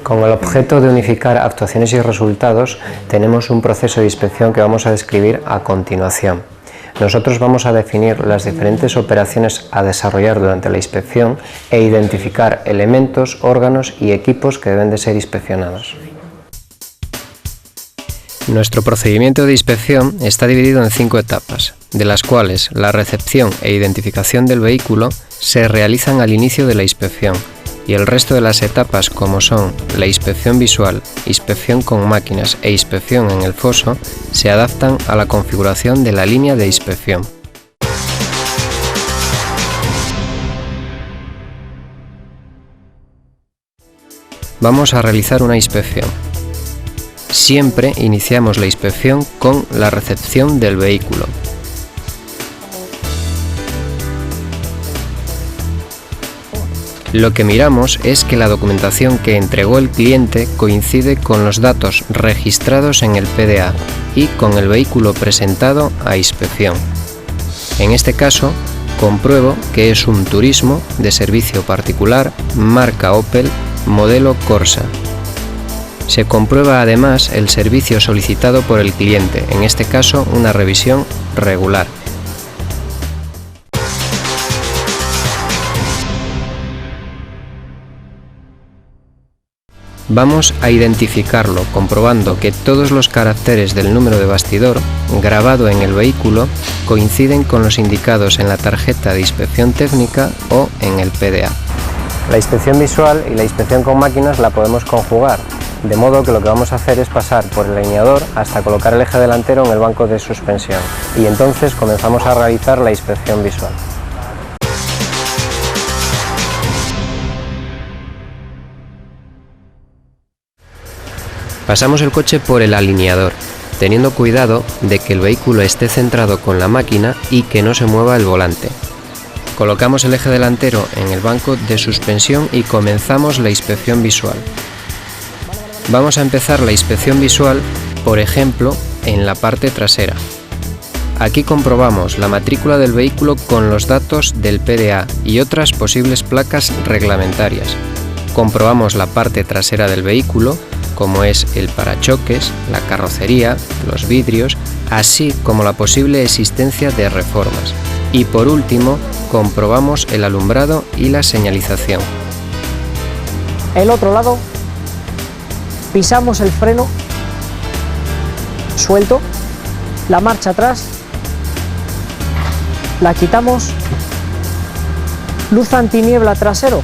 Con el objeto de unificar actuaciones y resultados, tenemos un proceso de inspección que vamos a describir a continuación. Nosotros vamos a definir las diferentes operaciones a desarrollar durante la inspección e identificar elementos, órganos y equipos que deben de ser inspeccionados. Nuestro procedimiento de inspección está dividido en 5 etapas, de las cuales la recepción e identificación del vehículo se realizan al inicio de la inspección, y el resto de las etapas, como son la inspección visual, inspección con máquinas e inspección en el foso, se adaptan a la configuración de la línea de inspección. Vamos a realizar una inspección. Siempre iniciamos la inspección con la recepción del vehículo. Lo que miramos es que la documentación que entregó el cliente coincide con los datos registrados en el PDA y con el vehículo presentado a inspección. En este caso, compruebo que es un Turismo de servicio particular, marca Opel, modelo Corsa. Se comprueba además el servicio solicitado por el cliente, en este caso una revisión regular. Vamos a identificarlo comprobando que todos los caracteres del número de bastidor grabado en el vehículo coinciden con los indicados en la tarjeta de inspección técnica o en el PDA. La inspección visual y la inspección con máquinas la podemos conjugar, de modo que lo que vamos a hacer es pasar por el alineador hasta colocar el eje delantero en el banco de suspensión y entonces comenzamos a realizar la inspección visual. Pasamos el coche por el alineador, teniendo cuidado de que el vehículo esté centrado con la máquina y que no se mueva el volante. Colocamos el eje delantero en el banco de suspensión y comenzamos la inspección visual. Vamos a empezar la inspección visual, por ejemplo, en la parte trasera. Aquí comprobamos la matrícula del vehículo con los datos del PDA y otras posibles placas reglamentarias. Comprobamos la parte trasera del vehículo, como es el parachoques, la carrocería, los vidrios, así como la posible existencia de reformas. Y por último, comprobamos el alumbrado y la señalización. El otro lado, pisamos el freno, suelto, la marcha atrás, la quitamos, luz antiniebla trasero.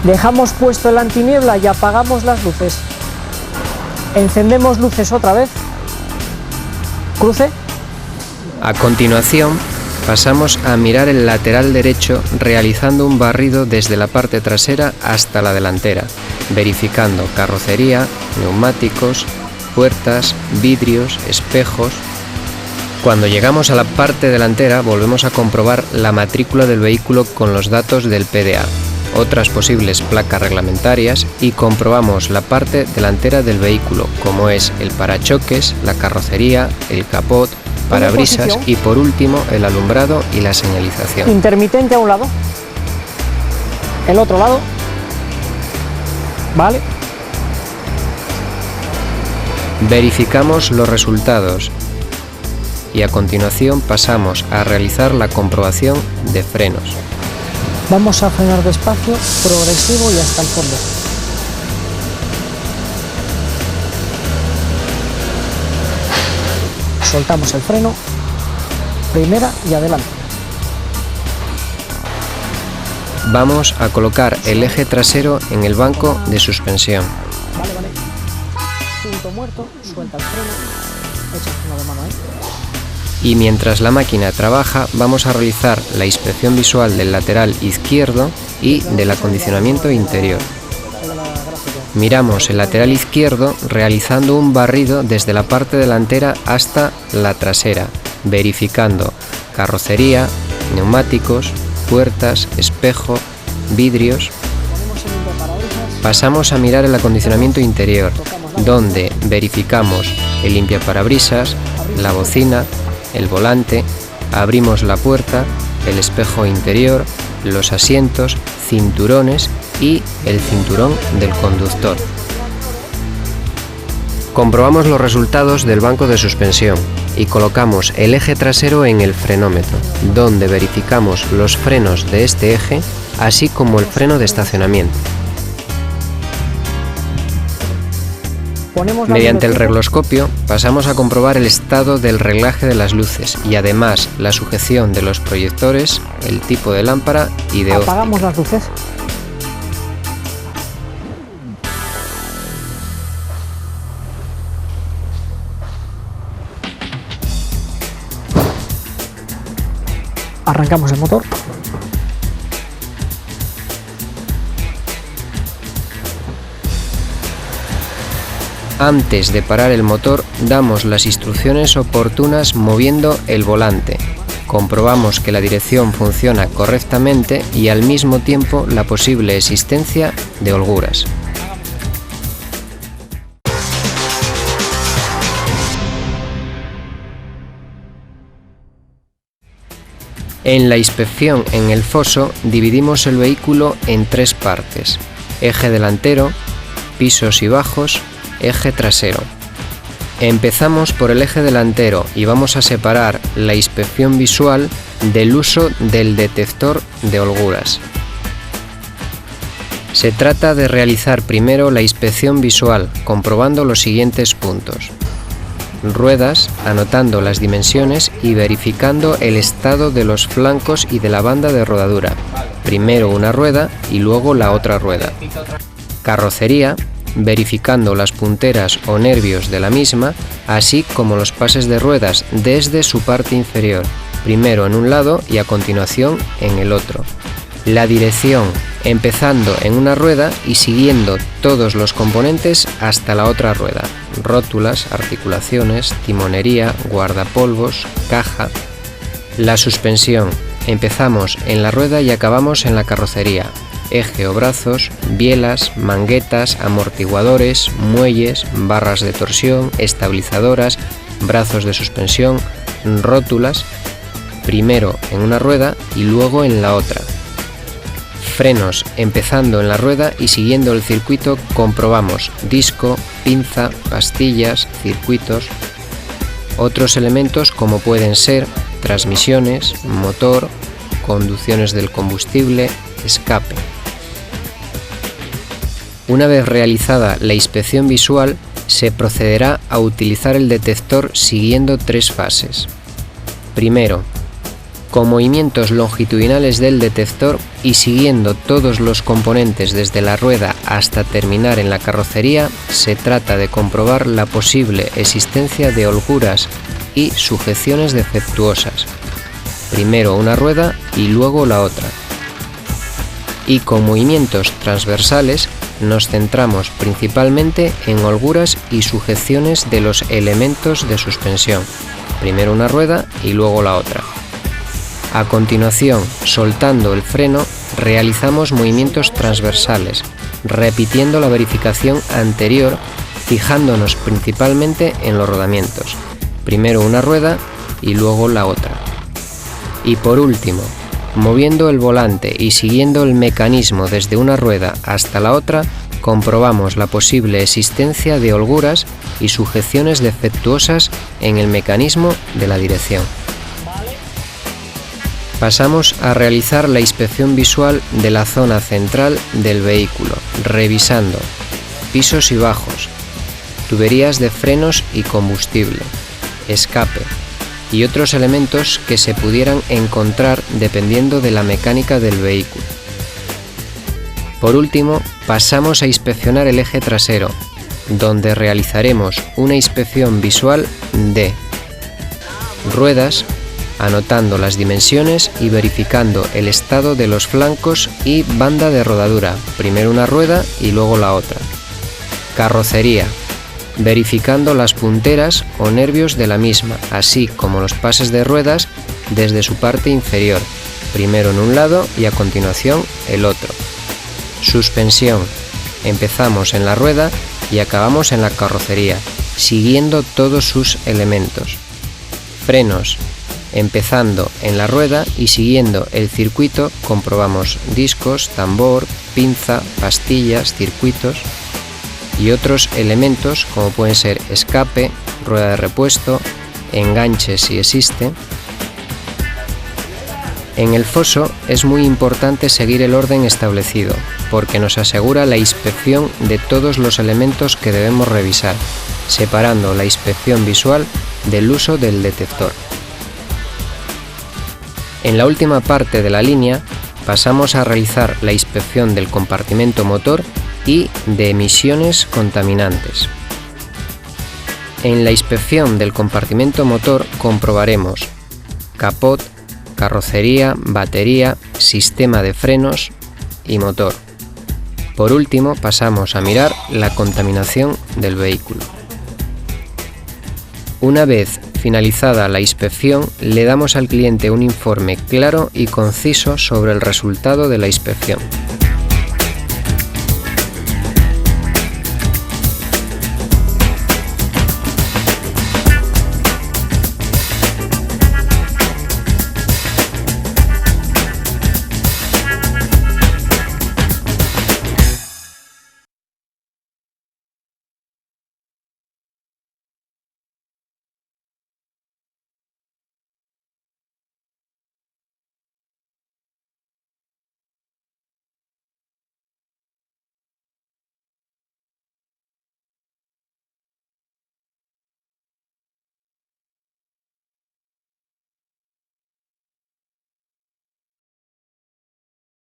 Dejamos puesto el antiniebla y apagamos las luces. Encendemos luces otra vez. Cruce. A continuación, pasamos a mirar el lateral derecho realizando un barrido desde la parte trasera hasta la delantera, verificando carrocería, neumáticos, puertas, vidrios, espejos. Cuando llegamos a la parte delantera, volvemos a comprobar la matrícula del vehículo con los datos del PDA, otras posibles placas reglamentarias y comprobamos la parte delantera del vehículo, como es el parachoques, la carrocería, el capot, parabrisas y por último el alumbrado y la señalización. Intermitente a un lado, el otro lado, vale. Verificamos los resultados y a continuación pasamos a realizar la comprobación de frenos. Vamos a frenar despacio, progresivo y hasta el fondo. Soltamos el freno, primera y adelante. Vamos a colocar el eje trasero en el banco de suspensión. Vale, vale. Punto muerto, suelta el freno, echa el freno de mano ahí. Y mientras la máquina trabaja, vamos a realizar la inspección visual del lateral izquierdo y del acondicionamiento interior. Miramos el lateral izquierdo realizando un barrido desde la parte delantera hasta la trasera, verificando carrocería, neumáticos, puertas, espejo, vidrios. Pasamos a mirar el acondicionamiento interior, donde verificamos el limpiaparabrisas, la bocina, el volante, abrimos la puerta, el espejo interior, los asientos, cinturones y el cinturón del conductor. Comprobamos los resultados del banco de suspensión y colocamos el eje trasero en el frenómetro, donde verificamos los frenos de este eje, así como el freno de estacionamiento. Mediante el regloscopio pasamos a comprobar el estado del reglaje de las luces y además la sujeción de los proyectores, el tipo de lámpara y de óptica. Apagamos las luces. Arrancamos el motor. Antes de parar el motor, damos las instrucciones oportunas moviendo el volante. Comprobamos que la dirección funciona correctamente y al mismo tiempo la posible existencia de holguras. En la inspección en el foso dividimos el vehículo en 3 partes: eje delantero, pisos y bajos, eje trasero. Empezamos por el eje delantero y vamos a separar la inspección visual del uso del detector de holguras. Se trata de realizar primero la inspección visual, comprobando los siguientes puntos: ruedas, anotando las dimensiones y verificando el estado de los flancos y de la banda de rodadura, primero una rueda y luego la otra rueda. Carrocería, verificando las punteras o nervios de la misma, así como los pases de ruedas desde su parte inferior, primero en un lado y a continuación en el otro. La dirección, empezando en una rueda y siguiendo todos los componentes hasta la otra rueda: rótulas, articulaciones, timonería, guardapolvos, caja. La suspensión, empezamos en la rueda y acabamos en la carrocería: eje o brazos, bielas, manguetas, amortiguadores, muelles, barras de torsión, estabilizadoras, brazos de suspensión, rótulas, primero en una rueda y luego en la otra. Frenos, empezando en la rueda y siguiendo el circuito comprobamos disco, pinza, pastillas, circuitos. Otros elementos como pueden ser transmisiones, motor, conducciones del combustible, escape. Una vez realizada la inspección visual, se procederá a utilizar el detector siguiendo 3 fases. Primero, con movimientos longitudinales del detector y siguiendo todos los componentes desde la rueda hasta terminar en la carrocería, se trata de comprobar la posible existencia de holguras y sujeciones defectuosas, primero una rueda y luego la otra. Y con movimientos transversales nos centramos principalmente en holguras y sujeciones de los elementos de suspensión, primero una rueda y luego la otra. A continuación, soltando el freno, realizamos movimientos transversales, repitiendo la verificación anterior, fijándonos principalmente en los rodamientos, primero una rueda y luego la otra. Y por último, moviendo el volante y siguiendo el mecanismo desde una rueda hasta la otra, comprobamos la posible existencia de holguras y sujeciones defectuosas en el mecanismo de la dirección. Pasamos a realizar la inspección visual de la zona central del vehículo, revisando pisos y bajos, tuberías de frenos y combustible, escape y otros elementos que se pudieran encontrar dependiendo de la mecánica del vehículo. Por último, pasamos a inspeccionar el eje trasero, donde realizaremos una inspección visual de ruedas, anotando las dimensiones y verificando el estado de los flancos y banda de rodadura, primero una rueda y luego la otra. Carrocería, verificando las punteras o nervios de la misma, así como los pases de ruedas desde su parte inferior, primero en un lado y a continuación el otro. Suspensión, empezamos en la rueda y acabamos en la carrocería, siguiendo todos sus elementos. Frenos, Empezando en la rueda y siguiendo el circuito comprobamos discos, tambor, pinza, pastillas, circuitos y otros elementos como pueden ser escape, rueda de repuesto, enganche si existe. En el foso es muy importante seguir el orden establecido, porque nos asegura la inspección de todos los elementos que debemos revisar, separando la inspección visual del uso del detector. En la última parte de la línea pasamos a realizar la inspección del compartimento motor y de emisiones contaminantes. En la inspección del compartimento motor comprobaremos capot, carrocería, batería, sistema de frenos y motor. Por último, pasamos a mirar la contaminación del vehículo. Una vez finalizada la inspección, le damos al cliente un informe claro y conciso sobre el resultado de la inspección.